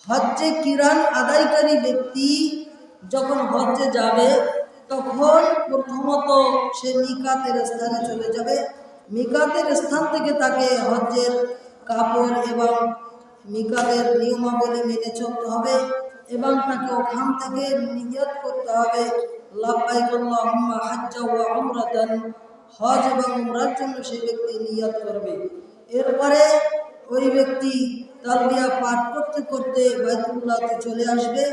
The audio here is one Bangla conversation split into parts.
হজ্জে কিরান আদায়কারী ব্যক্তি যখন হজ্জে যাবে তখন প্রথমত সে মিকাতের স্থানে চলে যাবে। মিকাতের স্থান থেকে তাকে হজ্জের কাপড় এবং মিকাতের নিয়মাবলী মেনে চলতে হবে এবং তাকে ওখান থেকে নিয়ত করতে হবে লাব্বাইক আল্লাহুম্মা হাজ্জা ওয়া উমরাতান, হজ এবং উমরার জন্য সেই ব্যক্তি নিয়ত করবে। এরপরে ওই ব্যক্তি তালবিয়া পাঠ করতে করতে বাইতুল্লাহতে চলে আসবে।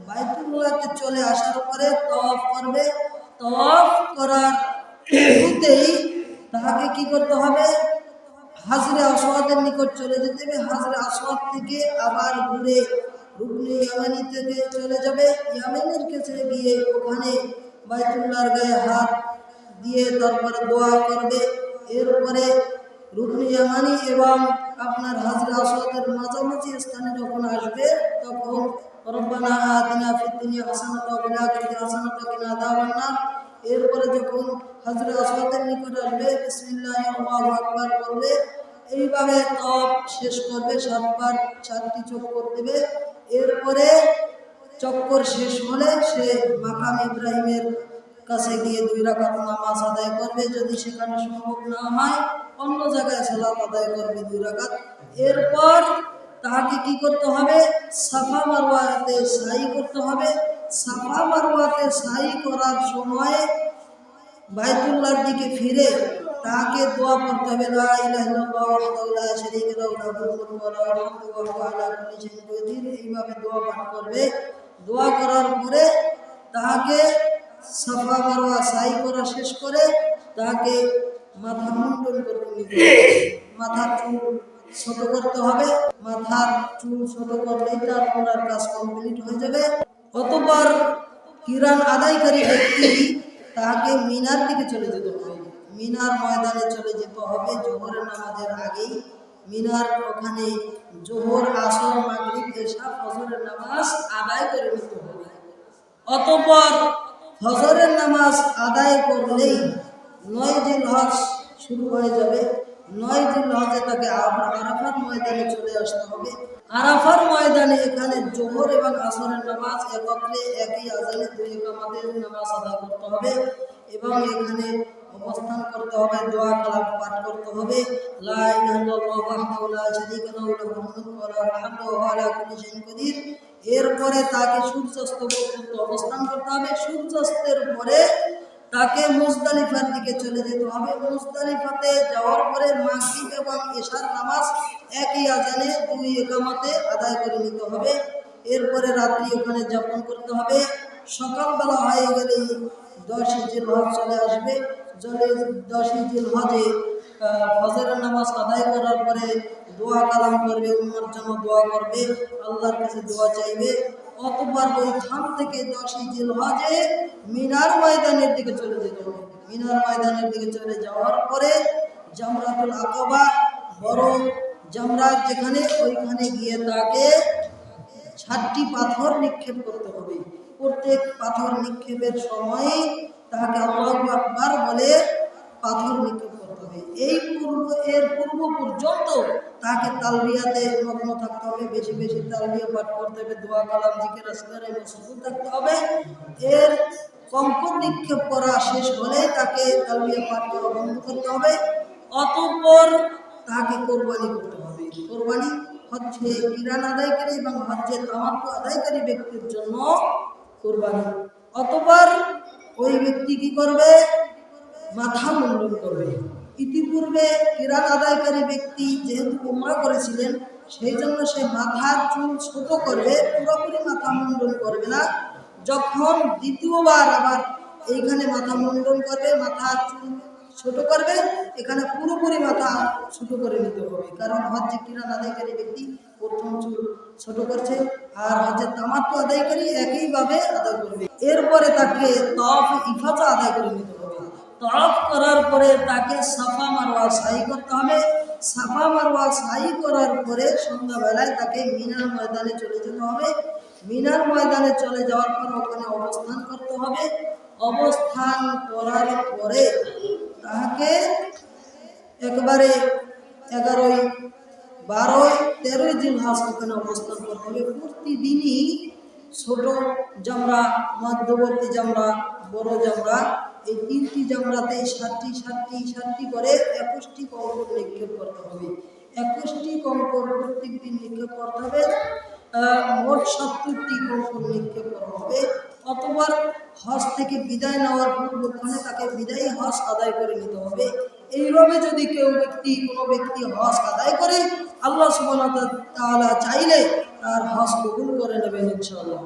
বাইতুল্লাহতে চলে আসার পরে তওয়াফ করবে। তওয়াফ করার শুরুতেই তাকে কি করতে হবে? হাজরে আসওয়াদের নিকট চলে যেতে হবে। হাজরে আসওয়াদ থেকে আবার ঘুরে রুকনে ইয়ামানি থেকে চলে যাবে। ইয়ামানির কাছে গিয়ে ওখানে বাইতুল্লাহর গায়ে হাত দিয়ে তারপরে দোয়া করবে। এরপরে রুকনে ইয়ামানি এবং আপনার হাজরে আসওয়াদের মাঝামাঝি স্থানে যখন আসবে তখন রব্বানা আতিনা ফিদ দুনিয়া হাসানাতাও ওয়া ফিল আখিরাতি হাসানাতাও ওয়া কিনা আযাবান নার। এরপরে যখন হাজরে আসওয়াদের নিকট আসবে বিসমিল্লাহি আল্লাহু আকবার বলবে। এইভাবে তওয়াফ শেষ করবে, 7 বার 7টি চক্কর দেবে। এরপরে চক্কর শেষ হলে সে মাকাম ইব্রাহিমের কাছে গিয়ে 2 রাকাত নামাজ আদায় করবে। যদি সেখানে সম্ভব না হয় অন্য জায়গায় সালাত আদায় করবে 2 রাকাত। এরপর তাকে কি করতে হবে? সাফা মারওয়াতে সাই করতে হবে। সাফা মারওয়াতে সাই করার সময় বাইতুল্লাহর দিকে ফিরে তাকে দোয়া করতে হবে লা ইলাহা ইল্লাল্লাহু ওয়াহদাহু লা শারীকা লাহু লাহুল মুলকু ওয়া লাহুল হামদু ওয়া হুয়া আলা কুল্লি শাইইন কাদির। এইভাবে দোয়া পাঠ করবে। দোয়া করার পরে তাকে সাফা মারওয়া সাই করা শেষ করে তাকে মাথা মুন্ডন করতে নিতে হবে। মাথার চুল ছোট করতে হবে। মাথার চুল ছোট করলেই তার ওনার কাজ কমপ্লিট হয়ে যাবে। অতঃপর কিরান আদায়কারী ব্যক্তি তাকে মিনার দিকে চলে যেতে হবে। মিনার ময়দানে চলে যেতে হবে জোহরের নামাজের আগেই। মিনার ওখানে জোহর, আসর, মাগরিব, এশা, ফজরের নামাজ আদায় করে নিতে হবে। অতঃপর ফজরের নামাজ আদায় করলেই 9 জিলহজ শুরু হয়ে যাবে। 9 জিলহজে তাকে আরাফার ময়দানে চলে আসতে হবে। আরাফার ময়দানে এখানে জোহর এবং আসরের নামাজ একত্রে একই আজানে 2 ইকামতের নামাজ আদায় করতে হবে এবং এখানে অবস্থান করতে হবে, দোয়া কালাম পাঠ করতে হবে লা ইলাহা ইল্লাল্লাহু ওয়াহদাহু লা শারীকা লাহু লাহুল মুলকু ওয়া লাহুল হামদু ওয়া হুয়া আলা কুল্লি শাইইন কাদির। এরপরে তাকে সূর্যাস্ত পর্যন্ত অবস্থান করতে হবে। সূর্যাস্তের পরে তাকে মুজদালিফার দিকে চলে যেতে হবে। মুজদালিফাতে যাওয়ার পরে মাগরিব এবং এশার নামাজ একই আজানে 2 ইকামতে আদায় করে নিতে হবে। এরপরে রাত্রি ওখানে যাপন করতে হবে। সকালবেলা হয়ে গেলেই 10 জিলহজ চলে আসবে। 10 জিলহজে ফজরের নামাজ আদায় করার পরে দোয়া কালাম করবে, উম্মার জন্য দোয়া করবে, আল্লাহর কাছে দোয়া চাইবে। অতঃপর ওইখান থেকে 10 জিলহজে মিনার ময়দানের দিকে চলে যেতে হবে। মিনার ময়দানের দিকে চলে যাওয়ার পরে জামরাতুল আকাবা, বড় জামরাত যেখানে, ওইখানে গিয়ে তাকে 7টি পাথর নিক্ষেপ করতে হবে। প্রত্যেক পাথর নিক্ষেপের সময় তাকে আল্লাহু আকবার বলে পাথর নিক্ষেপ করতে হবে। এর পূর্ব পর্যন্ত তাকে তালবিয়াতে মগ্ন থাকতে হবে। বেশি বেশি তালবিয়া পাঠ করতে হবে, দোয়া কালাম জিকির আজকারে মশগুল থাকতে হবে। এর কঙ্কর নিক্ষেপ করা শেষ হলে তাকে তালবিয়া পাঠ করা বন্ধ করতে হবে। অতঃপর তাকে কোরবানি করতে হবে। কোরবানি হচ্ছে কিরান আদায়কারী এবং হজ্জের তামাত্তু আদায়কারী ব্যক্তির জন্য কোরবানি। অতঃপর ওই ব্যক্তি কি করবে? মাথা মুন্ডন করবে। ইতিপূর্বে কিরান আদায়কারী ব্যক্তি যেহেতু উমরা করেছিলেন সেই জন্য সে মাথার চুল ছোট করবে, পুরোপুরি মাথা মুন্ডন করবে না। যখন দ্বিতীয়বার আবার এইখানে মাথা মুন্ডন করবে, মাথার চুল ছোট করবে, এখানে পুরোপুরি মাথা ছোট করে নিতে হবে। কারণ হজ্জে কিরান আদায়কারী ব্যক্তি প্রথম চুল ছোট করছে আর হজ্জের তামাত্তু আদায়কারী একইভাবে আদায় করবে। এরপরে তাকে তওয়াফ ইফাদা আদায় করে নিতে হবে। তওয়াফ করার পরে তাকে সাফা মারওয়া সাই করতে হবে। সাফা মারওয়া সাই করার পরে সন্ধ্যাবেলায় তাকে মিনার ময়দানে চলে যেতে হবে। মিনার ময়দানে চলে যাওয়ার পর ওখানে অবস্থান করতে হবে। অবস্থান করার পরে তাকে একবারে 11ই 12-13 দিন হজ ওখানে অবস্থান করতে হবে। প্রতিদিনই ছোট জামরা, মধ্যবর্তী জামরা, বড় জামরা, এই 3টি জামরাতে 7টি করে 21টি কঙ্কর নিক্ষেপ করতে হবে। 21টি কঙ্কর প্রত্যেক দিন নিক্ষেপ করতে হবে। মোট 70টি কঙ্কর নিক্ষেপ করা হবে। অতঃপর হজ থেকে বিদায় নেওয়ার পূর্বক্ষণে তাকে বিদায়ী হজ আদায় করে নিতে হবে। এইভাবে যদি কোনো ব্যক্তি হজ আদায় করে, আল্লাহ সুবহানাহু ওয়া তাআলা চাইলে তার হজ কবুল করে নেবেন ইনশাআল্লাহ।